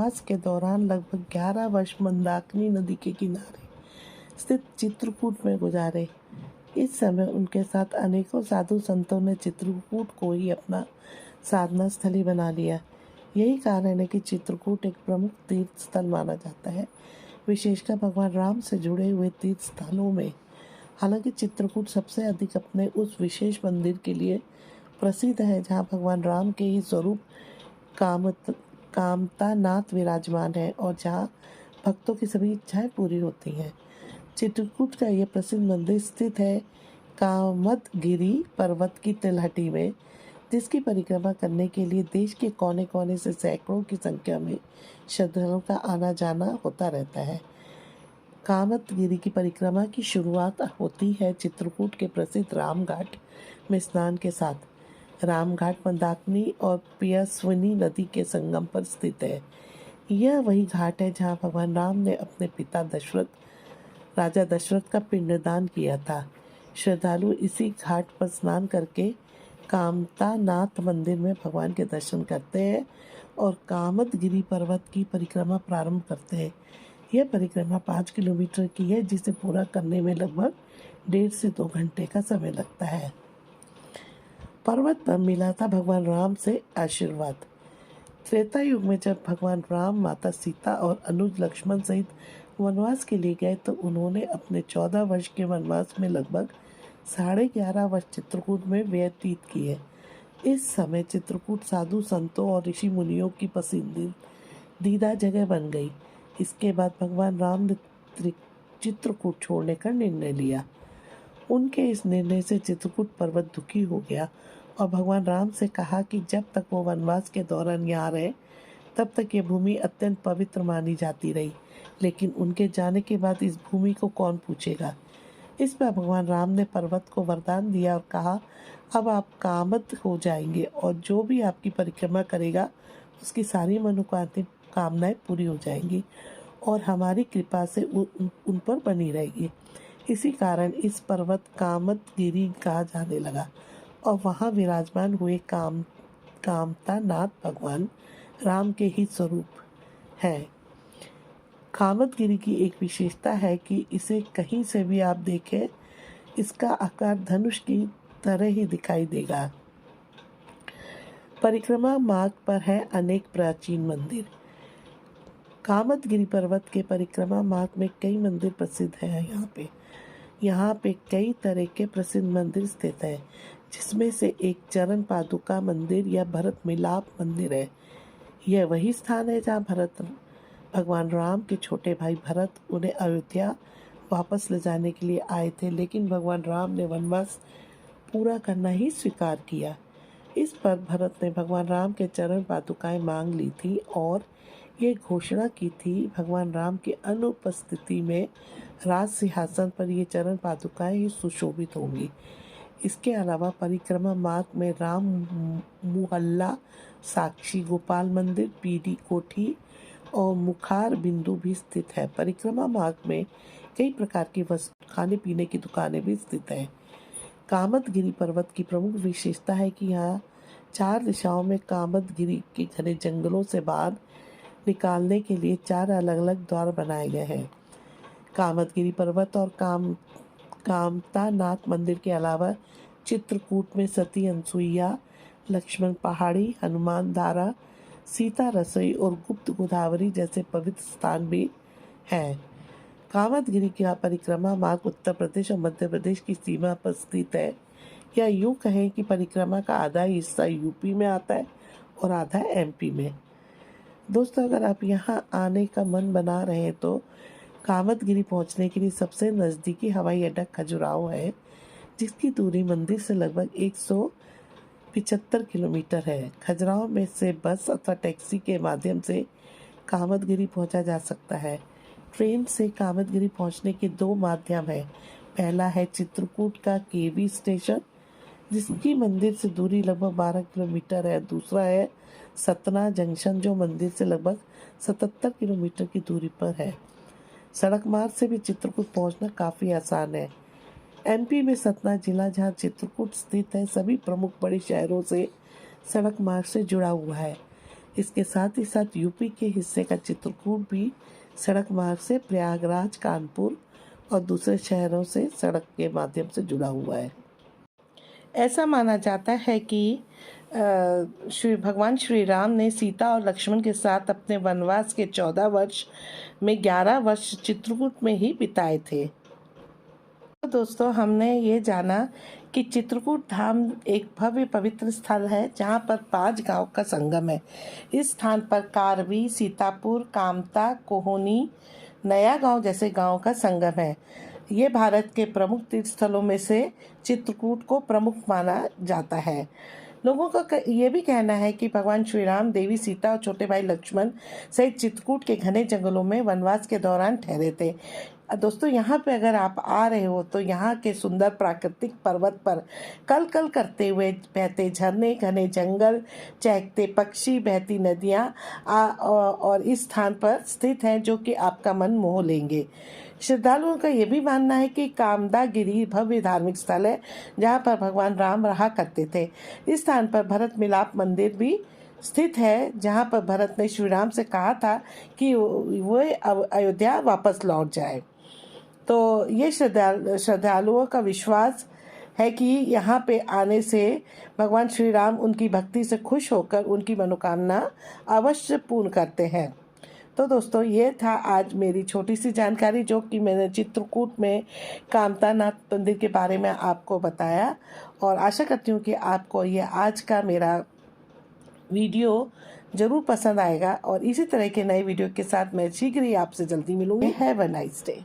वनवास के दौरान लगभग 11 वर्ष मंदाकिनी नदी के किनारे स्थित चित्रकूट में गुजारे। इस समय उनके साथ अनेकों साधु संतों ने चित्रकूट को ही अपना साधना स्थली बना लिया। यही कारण है कि चित्रकूट एक प्रमुख तीर्थ स्थल माना जाता है, विशेषकर भगवान राम से जुड़े हुए तीर्थ स्थलों में। हालांकि चित्रकूट सबसे अधिक अपने उस विशेष मंदिर के लिए प्रसिद्ध है जहां भगवान राम के ही स्वरूप कामता नाथ विराजमान है और जहां भक्तों की सभी इच्छाएं पूरी होती हैं। चित्रकूट का यह प्रसिद्ध मंदिर स्थित है कामदगिरी पर्वत की तिलहटी में, जिसकी परिक्रमा करने के लिए देश के कोने कोने से सैकड़ों की संख्या में श्रद्धालुओं का आना जाना होता रहता है। कामदगिरी की परिक्रमा की शुरुआत होती है चित्रकूट के प्रसिद्ध रामघाट में स्नान के साथ। रामघाट मंदाकिनी और पयस्विनी नदी के संगम पर स्थित है। यह वही घाट है जहां भगवान राम ने अपने पिता राजा दशरथ का पिंडदान किया था। श्रद्धालु इसी घाट पर स्नान करके कामता नाथ मंदिर में भगवान के दर्शन करते हैं और कामदगिरी पर्वत की परिक्रमा प्रारंभ करते हैं। यह परिक्रमा 5 किलोमीटर की है, जिसे पूरा करने में लगभग 1.5 से 2 घंटे का समय लगता है। पर्वत पर मिला था भगवान राम से आशीर्वाद। त्रेता युग में जब भगवान राम माता सीता और अनुज लक्ष्मण सहित वनवास के लिए गए तो उन्होंने अपने 14 वर्ष के वनवास में लगभग 11.5 वर्ष चित्रकूट में व्यतीत किए। इस समय चित्रकूट साधु संतों और ऋषि मुनियों की पसंदीदा जगह बन गई। इसके बाद भगवान राम ने चित्रकूट छोड़ने का निर्णय लिया। उनके इस निर्णय से चित्रकूट पर्वत दुखी हो गया और भगवान राम से कहा कि जब तक वो वनवास के दौरान यहाँ रहे तब तक ये भूमि अत्यंत पवित्र मानी जाती रही, लेकिन उनके जाने के बाद इस भूमि को कौन पूछेगा। इस पर भगवान राम ने पर्वत को वरदान दिया और कहा, अब आप कामद हो जाएंगे और जो भी आपकी परिक्रमा करेगा उसकी सारी मनोकामनाएं पूरी हो जाएंगी और हमारी कृपा से उन पर बनी रहेगी। इसी कारण इस पर्वत कामदगिरी कहा जाने लगा और वहाँ विराजमान हुए कामता नाथ भगवान राम के ही स्वरूप है। कामदगिरी की एक विशेषता है कि इसे कहीं से भी आप देखें, इसका आकार धनुष की तरह ही दिखाई देगा। परिक्रमा मार्ग पर है अनेक प्राचीन मंदिर। कामदगिरी पर्वत के परिक्रमा मार्ग में कई मंदिर प्रसिद्ध हैं। यहाँ पे कई तरह के प्रसिद्ध मंदिर स्थित हैं, जिसमें से एक चरण पादुका मंदिर या भरत मिलाप मंदिर है। यह वही स्थान है जहाँ भगवान राम के छोटे भाई भरत उन्हें अयोध्या वापस ले जाने के लिए आए थे, लेकिन भगवान राम ने वनवास पूरा करना ही स्वीकार किया। इस पर भरत ने भगवान राम के चरण पादुकाएं मांग ली थी और ये घोषणा की थी भगवान राम की अनुपस्थिति में राज सिंहासन पर ये चरण पादुकाएं ही सुशोभित होंगी। इसके अलावा परिक्रमा मार्ग में राम मुहल्ला, साक्षी गोपाल मंदिर, पीडी कोठी और मुखार बिंदु भी स्थित है। परिक्रमा मार्ग में कई प्रकार की खाने पीने की दुकानें भी स्थित हैं। कामदगिरी पर्वत की प्रमुख विशेषता है कि यहाँ 4 दिशाओं में कामदगिरी के घने जंगलों से बाहर निकालने के लिए 4 अलग अलग द्वार बनाए गए हैं। कामदगिरी पर्वत और कामता नाथ मंदिर के अलावा चित्रकूट में सती अनसुईया, लक्ष्मण पहाड़ी, हनुमान धारा, सीता रसोई और गुप्त गोदावरी जैसे पवित्र स्थान भी हैं। कामदगिरी की परिक्रमा मार्ग उत्तर प्रदेश और मध्य प्रदेश की सीमा पर स्थित है, या यूँ कहें कि परिक्रमा का आधा हिस्सा यूपी में आता है और आधा एमपी में। दोस्तों, अगर आप यहाँ आने का मन बना रहे हैं तो कामदगिरी पहुँचने के लिए सबसे नज़दीकी हवाई अड्डा खजुराहो है, जिसकी दूरी मंदिर से लगभग 175 किलोमीटर है। खजुराहो में से बस अथवा टैक्सी के माध्यम से कामदगिरी पहुँचा जा सकता है। ट्रेन से कामदगिरी पहुँचने के 2 माध्यम हैं। पहला है चित्रकूट का केवी स्टेशन, जिसकी मंदिर से दूरी लगभग 12 किलोमीटर है। दूसरा है सतना जंक्शन, जो मंदिर से लगभग 77 किलोमीटर की दूरी पर है। सड़क मार्ग से भी चित्रकूट पहुंचना काफ़ी आसान है। एमपी में सतना जिला, जहां चित्रकूट स्थित है, सभी प्रमुख बड़े शहरों से सड़क मार्ग से जुड़ा हुआ है। इसके साथ ही साथ यूपी के हिस्से का चित्रकूट भी सड़क मार्ग से प्रयागराज, कानपुर और दूसरे शहरों से सड़क के माध्यम से जुड़ा हुआ है। ऐसा माना जाता है कि भगवान श्री राम ने सीता और लक्ष्मण के साथ अपने वनवास के 14 वर्ष में 11 वर्ष चित्रकूट में ही बिताए थे। तो दोस्तों, हमने ये जाना कि चित्रकूट धाम एक भव्य पवित्र स्थल है जहाँ पर 5 गांव का संगम है। इस स्थान पर कारवी, सीतापुर, कामता, कोहोनी, नया गांव जैसे गांव का संगम है। ये भारत के प्रमुख तीर्थ स्थलों में से चित्रकूट को प्रमुख माना जाता है। लोगों का ये भी कहना है कि भगवान श्री राम, देवी सीता और छोटे भाई लक्ष्मण सहित चित्रकूट के घने जंगलों में वनवास के दौरान ठहरे थे। दोस्तों, यहाँ पे अगर आप आ रहे हो तो यहाँ के सुंदर प्राकृतिक पर्वत पर कल कल करते हुए बहते झरने, घने जंगल, चहकते पक्षी, बहती नदियाँ और इस स्थान पर स्थित हैं जो कि आपका मन मोह लेंगे। श्रद्धालुओं का ये भी मानना है कि कामदागिरी भव्य धार्मिक स्थल है जहाँ पर भगवान राम रहा करते थे। इस स्थान पर भरत मिलाप मंदिर भी स्थित है जहाँ पर भरत ने श्री राम से कहा था कि वो अयोध्या वापस लौट जाए। तो ये श्रद्धालुओं का विश्वास है कि यहाँ पे आने से भगवान श्री राम उनकी भक्ति से खुश होकर उनकी मनोकामना अवश्य पूर्ण करते हैं। तो दोस्तों, ये था आज मेरी छोटी सी जानकारी जो कि मैंने चित्रकूट में कामता नाथ मंदिर के बारे में आपको बताया, और आशा करती हूँ कि आपको ये आज का मेरा वीडियो ज़रूर पसंद आएगा। और इसी तरह के नए वीडियो के साथ मैं शीघ्र ही आपसे जल्दी मिलूँगी। Have a nice day.